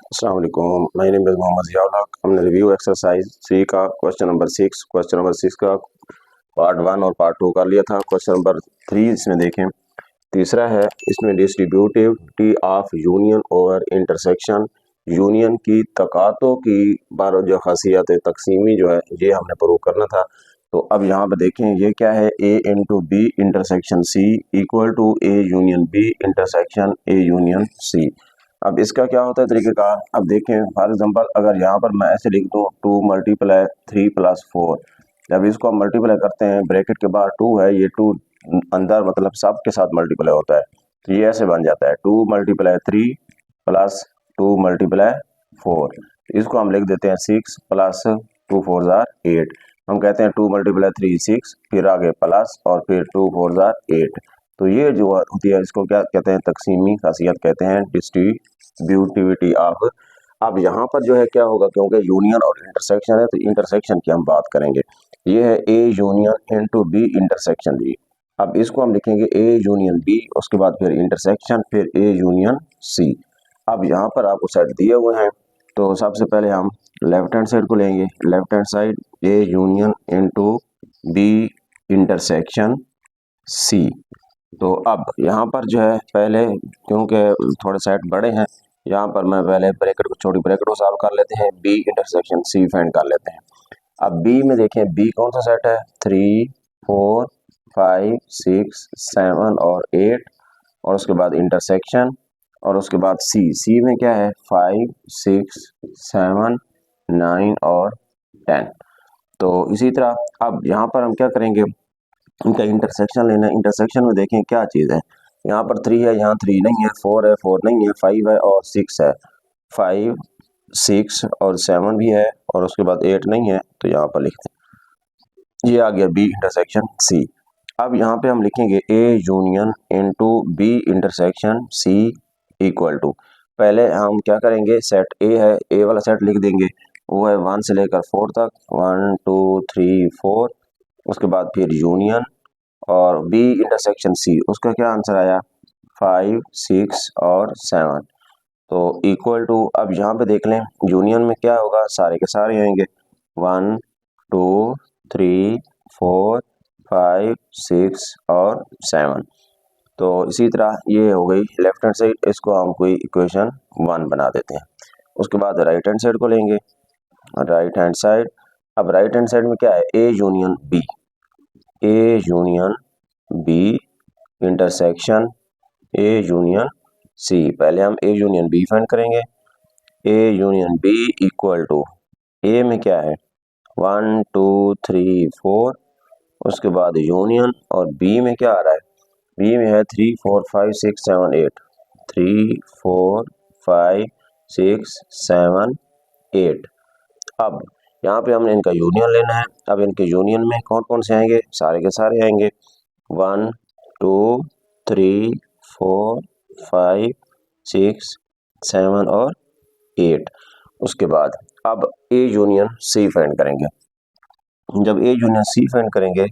अस्सलाम वालेकुम, my name is Mohammad Ziaul Haq. हमने रिव्यू एक्सरसाइज 3 का क्वेश्चन नंबर 6 का पार्ट 1 और पार्ट 2 कर लिया था। क्वेश्चन नंबर 3 इसमें देखें, तीसरा है, इसमें distributivity of union over intersection, union की तकातों की बार जो खासियत है तकसीमी जो है ये हमने प्रूव करना था। तो अब यहाँ पर देखें ये क्या है, A into B intersection C equal to A union B intersection A union C. अब इसका क्या होता है तरीक़ेकार, अब देखें फॉर एग्जांपल अगर यहाँ पर मैं ऐसे लिख दूँ 2 मल्टीप्लाई 3 प्लस 4, जब इसको हम मल्टीप्लाई करते हैं ब्रैकेट के बाहर 2 है, ये 2 अंदर मतलब सब के साथ मल्टीप्लाई होता है, तो ये ऐसे बन जाता है 2 मल्टीप्लाई 3 प्लस 2 मल्टीप्लाई 4। इसको हम लिख देते हैं 6 प्लस 2 4 जार 8। हम कहते हैं 2 मल्टीप्लाई 3 6, फिर आगे प्लस और फिर 2 4 जार 8। तो ये जो होती है इसको क्या कहते हैं, तकसीमी खासियत कहते हैं, डिस्ट्रीब्यूटिविटी ऑफ। अब यहाँ पर जो है क्या होगा, क्योंकि यूनियन और इंटरसेक्शन है तो इंटरसेक्शन की हम बात करेंगे। ये है A union into B intersection B. अब इसको हम लिखेंगे ए यूनियन बी, उसके बाद फिर इंटरसेक्शन, फिर ए यूनियन सी। अब यहाँ पर आपको सेट दिए हुए हैं, तो सबसे पहले हम लेफ्ट हैंड साइड को लेंगे। Left hand side A union into B intersection C. तो अब यहाँ पर जो है पहले, क्योंकि थोड़े सेट बड़े हैं, यहाँ पर मैं पहले ब्रैकेट को, छोटी ब्रैकेट को सॉल्व कर लेते हैं, बी इंटरसेक्शन सी फाइंड कर लेते हैं। अब बी में देखें, बी कौन सा सेट है, 3 4 5 6 7 और 8, और उसके बाद इंटरसेक्शन, और उसके बाद सी में क्या है 5 6 7 9 और 10। तो इसी तरह अब यहाँ पर हम क्या करेंगे, इनका इंटरसेक्शन लेना है। इंटरसेक्शन में देखें क्या चीज़ है, यहाँ पर 3 है, यहाँ 3 नहीं है, 4 है, 4 नहीं है, 5 है और 6 है, 5 6 और 7 भी है, और उसके बाद 8 नहीं है, तो यहाँ पर लिखते हैं। ये आ गया बी इंटरसेक्शन सी। अब यहाँ पे हम लिखेंगे A union into B intersection C equal to, पहले हम क्या करेंगे, सेट ए है, ए वाला सेट लिख देंगे, वो है 1 से लेकर 4 तक, 1 2 3 4। उसके बाद फिर यूनियन और बी इंटरसेक्शन सी, उसका क्या आंसर आया 5 6 और 7। तो इक्वल टू, अब यहाँ पे देख लें यूनियन में क्या होगा, सारे के सारे आएंगे 1 2 3 4 5 6 और 7। तो इसी तरह ये हो गई लेफ्ट हैंड साइड, इसको हम कोई इक्वेशन 1 बना देते हैं। उसके बाद राइट हैंड साइड को लेंगे, राइट हैंड साइड। अब राइट हैंड साइड में क्या है, A union B, A union B intersection A union C. पहले हम ए यूनियन बी फाइंड करेंगे, A union B equal to, A में क्या है 1 2 3 4, उसके बाद यूनियन, और बी में क्या आ रहा है, बी में है 3 4 5 6 7 8, 3 4 5 6 7 8। अब यहाँ पे हमने इनका यूनियन लेना है। अब इनके यूनियन में कौन कौन से आएंगे, सारे के सारे आएंगे 1 2 3 4 5 6 7 और 8। उसके बाद अब ए यूनियन सी फाइंड करेंगे। जब ए यूनियन सी फाइंड करेंगे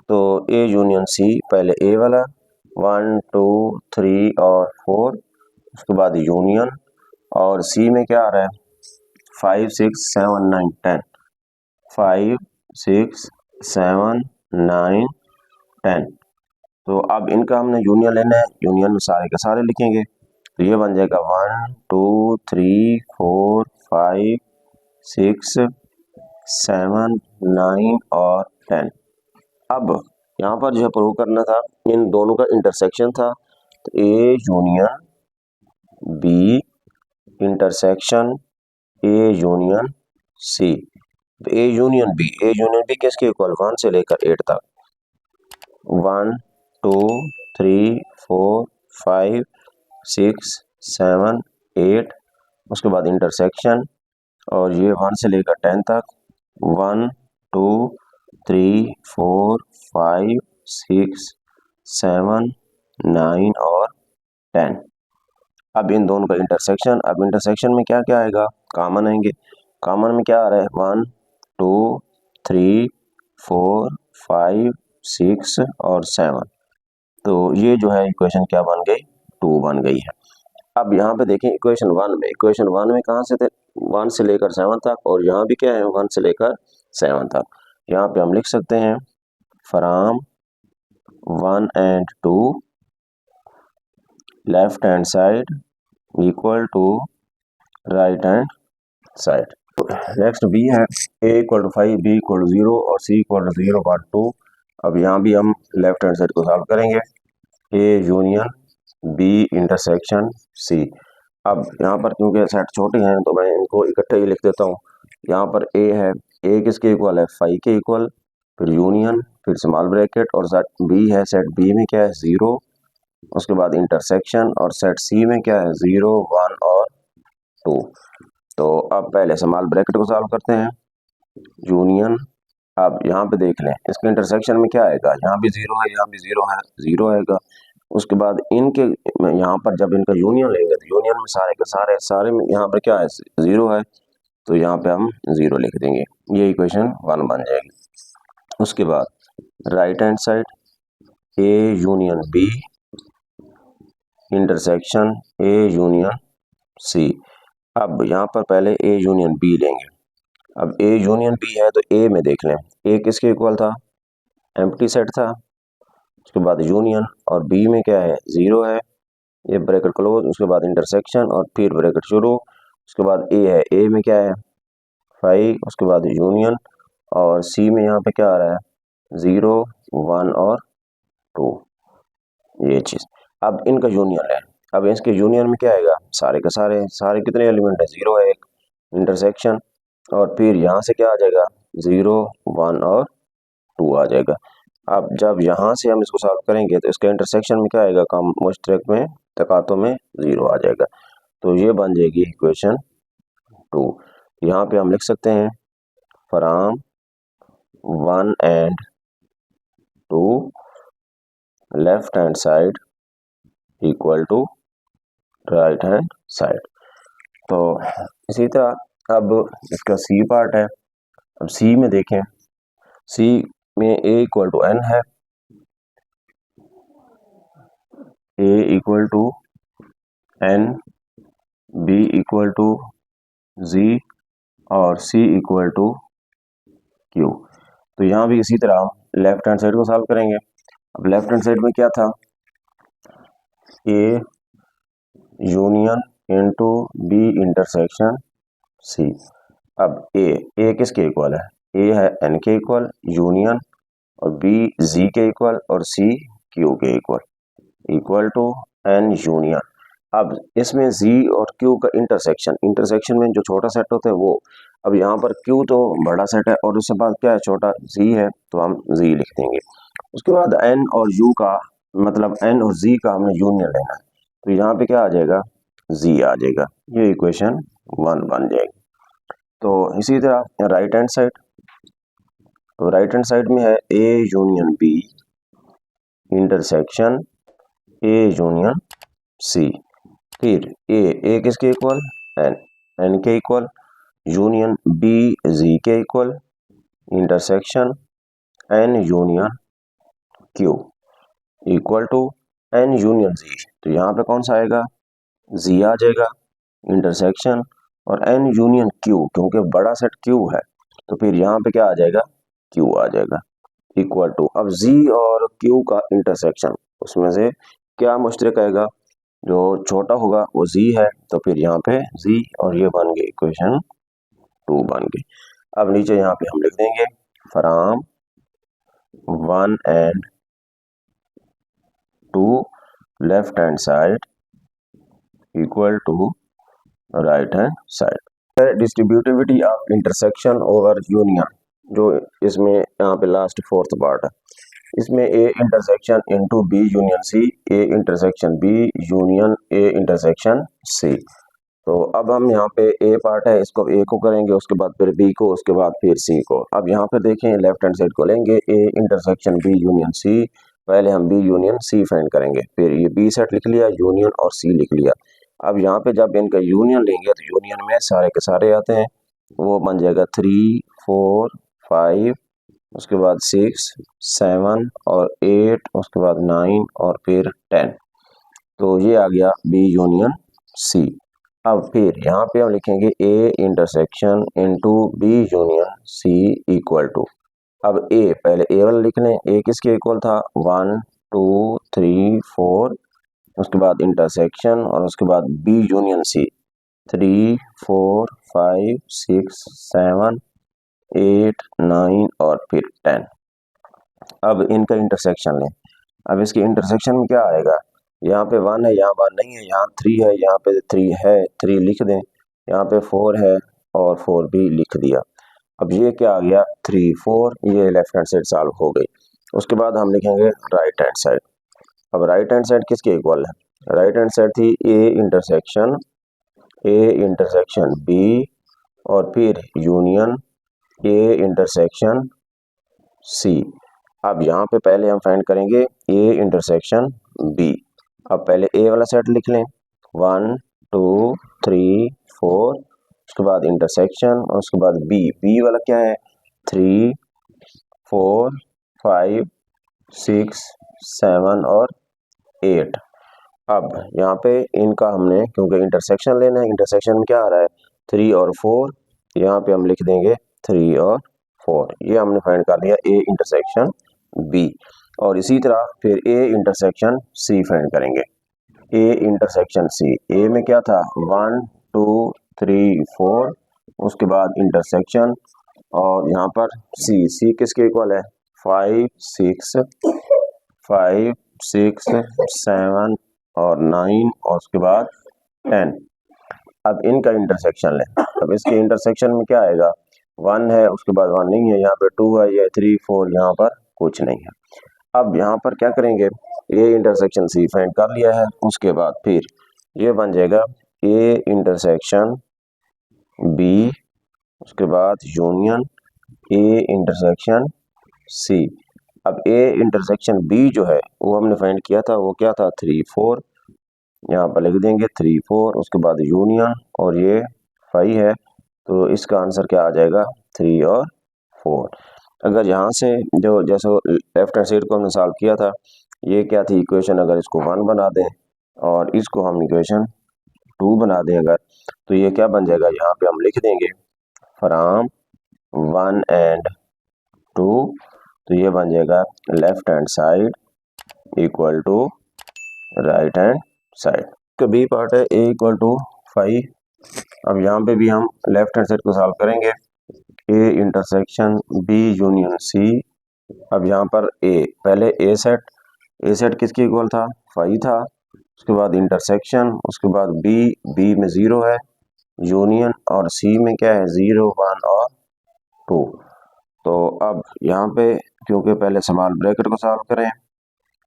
तो ए यूनियन सी, पहले ए वाला 1 2 3 और 4, उसके बाद यूनियन, और सी में क्या आ रहा है 5 6 7 9 10, 5 6 7 9 10। तो अब इनका हमने यूनियन लेना है, यूनियन में सारे के सारे लिखेंगे, तो ये बन जाएगा 1 2 3 4 5 6 7 9 और 10। अब यहाँ पर जो है प्रूव करना था, इन दोनों का इंटरसेक्शन था, तो A union B intersection A union C. A union B किसके इक्वल, 1 से लेकर 8 तक, 1 2 3 4 5 6 7 8। उसके बाद इंटरसेक्शन, और ये 1 से लेकर 10 तक, 1 2 3 4 5 6 7 9 और 10। अब इन दोनों का इंटरसेक्शन, अब इंटरसेक्शन में क्या क्या आएगा, कॉमन आएंगे। कॉमन में क्या आ रहा है 1 2 3 4 5 6 और 7। तो ये जो है इक्वेशन क्या बन गई, 2 बन गई है। अब यहाँ पे देखें इक्वेशन 1 में, इक्वेशन 1 में कहाँ से थे, 1 से लेकर 7 तक, और यहाँ भी क्या है 1 से लेकर 7 तक। यहाँ पे हम लिख सकते हैं from 1 and 2 left hand side equal to right hand side. Next B है a equal to 5, b equal to 0 और c इक्वल टू 0 पार्ट 2। अब यहाँ भी हम लेफ्ट हैंड साइड को सॉल्व करेंगे, a union b intersection c। अब यहाँ पर क्योंकि सेट छोटे हैं तो मैं इनको इकट्ठे ही लिख देता हूँ। यहाँ पर a है, a किसके इक्वल है 5 के इक्वल, फिर यूनियन, फिर स्मॉल ब्रैकेट, और सेट b है, सेट b में क्या है 0, उसके बाद इंटरसेक्शन, और सेट c में क्या है 0, 1 और 2। तो अब पहले स्मॉल ब्रैकेट को सॉल्व करते हैं, यूनियन। अब यहाँ पे देख लें इसके इंटरसेक्शन में क्या आएगा, यहाँ भी 0 है, यहाँ भी 0 है, 0 आएगा। उसके बाद इनके यहाँ पर जब इनका यूनियन लेंगे तो यूनियन में सारे के सारे में यहाँ पर क्या है 0 है, तो यहाँ पे हम 0 लिख देंगे, ये इक्वेशन 1 बन जाएगी। उसके बाद right hand side a union b intersection a union c। अब यहाँ पर पहले a यूनियन b लेंगे। अब a यूनियन b है तो a में देख लें, a किसके इक्वल था, एम्प्टी सेट था। उसके बाद यूनियन, और b में क्या है 0 है, ये ब्रैकेट क्लोज, उसके बाद इंटरसेक्शन और फिर ब्रैकेट शुरू। उसके बाद a है, a में क्या है 5, उसके बाद यूनियन, और c में यहाँ पे क्या आ रहा है 0, 1 और 2, ये चीज़। अब इनका यूनियन है, अब इसके यूनियन में क्या आएगा सारे के सारे कितने एलिमेंट है 0 है, एक इंटरसेक्शन, और फिर यहाँ से क्या आ जाएगा 0, 1 और 2 आ जाएगा। अब जब यहाँ से हम इसको सॉल्व करेंगे तो इसका इंटरसेक्शन में क्या आएगा, कम मुश्तरक में तकातों में 0 आ जाएगा, तो ये बन जाएगी इक्वेशन 2। यहाँ पे हम लिख सकते हैं from 1 and 2 left hand side equal to right hand side. तो इसी तरह अब इसका सी पार्ट है। अब सी में देखें, सी में a इक्वल टू n है, a equal to n, b equal to z और c इक्वल टू q। तो यहाँ भी इसी तरह हम लेफ्ट हैंड साइड को सॉल्व करेंगे। अब लेफ्ट हैंड साइड में क्या था, a union into b intersection c। अब a किसके इक्वल है, a है n के इक्वल, यूनियन, और b z के इक्वल, और c q के इक्वल टू n यूनियन। अब इसमें z और q का इंटरसेक्शन में जो छोटा सेट होता है वो, अब यहाँ पर q तो बड़ा सेट है और उसके बाद क्या है छोटा z है, तो हम z लिख देंगे। उसके बाद n और u का मतलब n और z का हमने यूनियन लेना है, तो यहाँ पे क्या आ जाएगा z आ जाएगा, ये इक्वेशन 1 बन जाएगी। तो इसी तरह राइट हैंड साइड, तो राइट हैंड साइड में है a union b intersection a union c। फिर a किसके इक्वल n के इक्वल, यूनियन b z के equal, intersection n union q equal to n union z। तो यहाँ पे कौन सा आएगा z आ जाएगा, इंटरसेक्शन और n यूनियन q, क्योंकि बड़ा सेट q है तो फिर यहाँ पे क्या आ जाएगा q आ जाएगा, इक्वल टू। अब z और q का इंटरसेक्शन, उसमें से क्या मुश्तरक आएगा, जो छोटा होगा वो z है, तो फिर यहाँ पे z, और ये बन गई इक्वेशन 2 बन गई। अब नीचे यहाँ पे हम लिख देंगे from 1 and 2 left hand side equal to right hand side. Distributivity of intersection over union, जो इसमें यहाँ पे लास्ट फोर्थ पार्ट है, इसमें a intersection into b union c, a intersection b union a intersection c। तो अब हम यहाँ पे a पार्ट है, इसको a को करेंगे, उसके बाद फिर b को, उसके बाद फिर c को। अब यहाँ पे देखें लेफ्ट हैंड साइड को लेंगे a intersection b union c, पहले हम b यूनियन c फाइंड करेंगे, फिर ये b सेट लिख लिया, यूनियन और c लिख लिया। अब यहाँ पे जब इनका यूनियन लेंगे तो यूनियन में सारे के सारे आते हैं, वो बन जाएगा 3, 4, 5, उसके बाद 6, 7 और 8, उसके बाद 9 और फिर 10। तो ये आ गया b यूनियन सी। अब फिर यहाँ पे हम लिखेंगे A intersection into B union C equal to, अब ए पहले ए वाला लिख लें, ए किसके इक्वल था 1 2 3 4, उसके बाद इंटरसेक्शन और उसके बाद बी यूनियन सी 3 4 5 6 7 8 9 और फिर 10। अब इनका इंटरसेक्शन लें, अब इसके इंटरसेक्शन में क्या आएगा, यहाँ पे 1 है, यहाँ 1 नहीं है, यहाँ 3 है, यहाँ पे 3 है, 3 लिख दें, यहाँ पे 4 है और 4 भी लिख दिया। अब ये क्या आ गया 3 4, ये लेफ्ट हैंड साइड सॉल्व हो गई। उसके बाद हम लिखेंगे राइट हैंड साइड। अब राइट हैंड साइड किसके इक्वल है, राइट हैंड साइड थी ए इंटरसेक्शन बी और फिर यूनियन ए इंटरसेक्शन सी। अब यहाँ पे पहले हम फाइंड करेंगे ए इंटरसेक्शन बी। अब पहले ए वाला सेट लिख लें 1 2 3 4, उसके बाद इंटरसेक्शन और उसके बाद बी, बी वाला क्या है 3 4 5 6 7 और 8। अब यहाँ पे इनका हमने क्योंकि इंटरसेक्शन लेना है, इंटरसेक्शन में क्या आ रहा है 3 और 4, यहाँ पे हम लिख देंगे 3 और 4, ये हमने फाइंड कर लिया ए इंटरसेक्शन बी। और इसी तरह फिर ए इंटरसेक्शन सी फाइंड करेंगे, ए इंटरसेक्शन सी, ए में क्या था 1 2 3 4, उसके बाद इंटरसेक्शन और यहाँ पर सी, सी किसके इक्वल है 5 6 5 6 7 और 9 और उसके बाद 10। अब इनका इंटरसेक्शन लें, अब इसके इंटरसेक्शन में क्या आएगा 1 है, उसके बाद 1 नहीं है, यहाँ पे 2 है, ये 3 4, यहाँ पर कुछ नहीं है। अब यहाँ पर क्या करेंगे ए इंटरसेक्शन सी फाइंड कर लिया है, उसके बाद फिर ये बन जाएगा ए इंटरसेक्शन बी, उसके बाद यूनियन ए इंटरसेक्शन सी। अब ए इंटरसेक्शन बी जो है वो हमने फाइंड किया था, वो क्या था 3 4, यहाँ पर लिख देंगे 3 4, उसके बाद यूनियन और ये 5 है, तो इसका आंसर क्या आ जाएगा 3 और 4। अगर यहाँ से जो जैसे लेफ्ट हैंड साइड को हमने सॉल्व किया था, ये क्या थी इक्वेशन, अगर इसको 1 बना दें और इसको हम इक्वेशन 2 बना दें अगर, तो ये क्या बन जाएगा, यहाँ पे हम लिख देंगे फ्रॉम 1 एंड 2, तो ये बन जाएगा left hand side equal to right hand side. का बी पार्ट है ए इक्वल टू 5। अब यहाँ पे भी हम लेफ्ट हैंड साइड को सॉल्व करेंगे, A intersection B union C. अब यहाँ पर ए, पहले ए सेट किसके इक्वल था 5 था, उसके बाद इंटरसेक्शन, उसके बाद बी, बी में 0 है, यूनियन और सी में क्या है 0 1 और 2। तो अब यहाँ पे क्योंकि पहले स्मॉल ब्रैकेट को सॉल्व करें,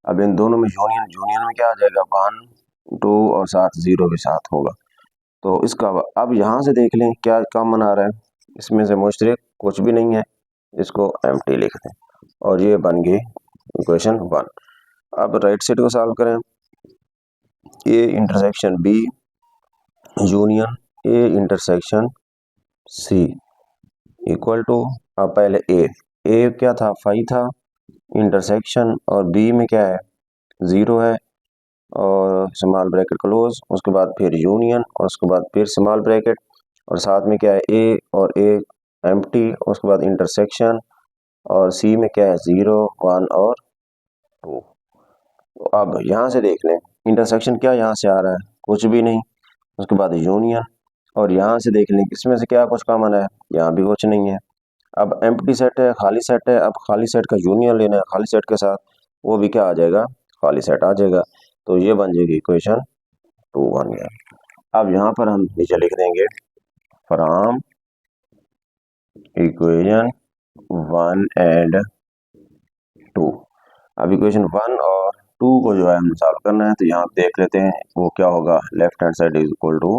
अब इन दोनों में यूनियन में क्या आ जाएगा 1 2 और साथ 0 भी साथ होगा, तो इसका अब यहाँ से देख लें क्या कॉमन आ रहा है, इसमें से मुश्तरक कुछ भी नहीं है, इसको एम्प्टी लिख दें और ये बन गई इक्वेशन 1। अब राइट साइड को सॉल्व करें, A intersection B union A intersection C equal to, अब पहले ए क्या था 5 था, इंटरसेक्शन और बी में क्या है 0 है और स्मॉल ब्रैकेट क्लोज, उसके बाद फिर यूनियन और उसके बाद फिर स्मॉल ब्रैकेट और साथ में क्या है ए और ए एम्प्टी, उसके बाद इंटरसेक्शन और सी में क्या है 0 1 और 2। तो अब यहाँ से देख लें इंटरसेक्शन क्या यहाँ से आ रहा है कुछ भी नहीं, उसके बाद यूनियन और यहाँ से देख लें इसमें से क्या कुछ कॉमन है, यहाँ भी कुछ नहीं है। अब एम्प्टी सेट है, खाली सेट है, अब खाली सेट का यूनियन लेना है खाली सेट के साथ, वो भी क्या आ जाएगा खाली सेट आ जाएगा, तो ये बन जाएगी इक्वेशन 2 बन गया। अब यहाँ पर हम नीचे लिख देंगे फ्रॉम इक्वेशन 1 एंड 2। अब इक्वेशन 1 और 2 को जो है हमें सॉल्व करना है, तो यहाँ देख लेते हैं वो क्या होगा, left hand side is equal to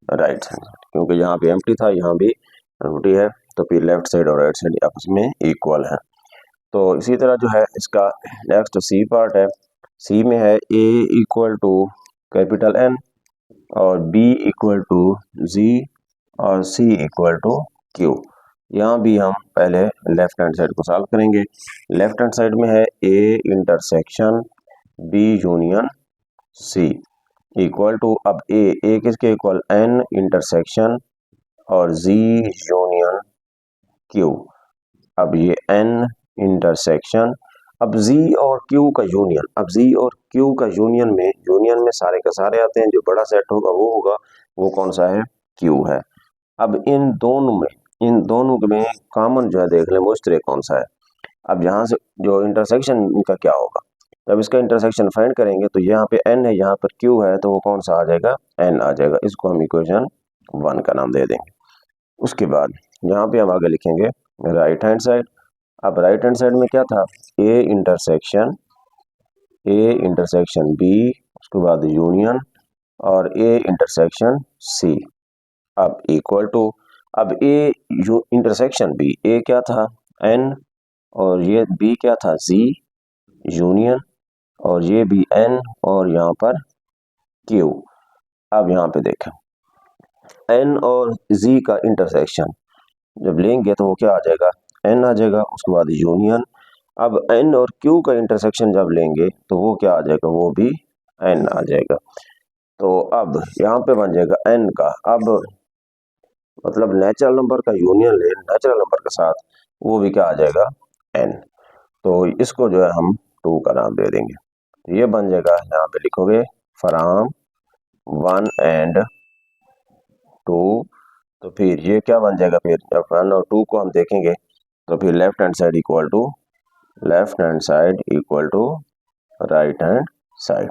right hand side, क्योंकि यहाँ भी एम्प्टी था यहाँ भी एम्प्टी है, तो फिर लेफ्ट साइड और राइट साइड आपस में इक्वल है। तो इसी तरह जो है इसका नेक्स्ट सी पार्ट है, सी में है A equal to capital N और बी इक्वल टू जी और सी इक्वल टू क्यू। यहाँ भी हम पहले लेफ्ट हैंड साइड को सॉल्व करेंगे, लेफ्ट हैंड साइड में है A intersection B union C, equal to, अब ए किसके इक्वल, एन इंटरसेक्शन और जी यूनियन क्यू। अब ये एन इंटरसेक्शन, अब जी और क्यू का यूनियन, अब जी और क्यू का यूनियन में सारे के सारे आते हैं, जो बड़ा सेट होगा वो कौन सा है, क्यू है। अब इन दोनों में कॉमन जो है देख लें मुश्तरक कौन सा है। अब यहाँ से जो इंटरसेक्शन इनका क्या होगा, जब इसका इंटरसेक्शन फाइंड करेंगे तो यहाँ पे n है, यहाँ पर q है, तो वो कौन सा आ जाएगा, n आ जाएगा। इसको हम इक्वेशन 1 का नाम दे देंगे। उसके बाद यहाँ पे हम आगे लिखेंगे राइट हैंड साइड। अब राइट हैंड साइड में क्या था, a इंटरसेक्शन b, उसके बाद यूनियन और a इंटरसेक्शन c। अब इक्वल टू, अब a इंटरसेक्शन b, a क्या था n और ये b क्या था z यूनियन और ये भी n और यहाँ पर q। अब यहाँ पे देखें n और z का इंटरसेक्शन जब लेंगे तो वो क्या आ जाएगा, n आ जाएगा, उसके बाद यूनियन। अब n और q का इंटरसेक्शन जब लेंगे तो वो क्या आ जाएगा, वो भी n आ जाएगा। तो अब यहाँ पे बन जाएगा n का, अब मतलब नेचुरल नंबर का यूनियन ले नेचुरल नंबर के साथ, वो भी क्या आ जाएगा, n। तो इसको जो है हम 2 का नाम दे देंगे। तो ये बन जाएगा, यहाँ पे लिखोगे फ्रॉम 1 एंड 2। तो फिर ये क्या बन जाएगा, फिर जब 1 और 2 को हम देखेंगे तो फिर left hand side equal to right hand side.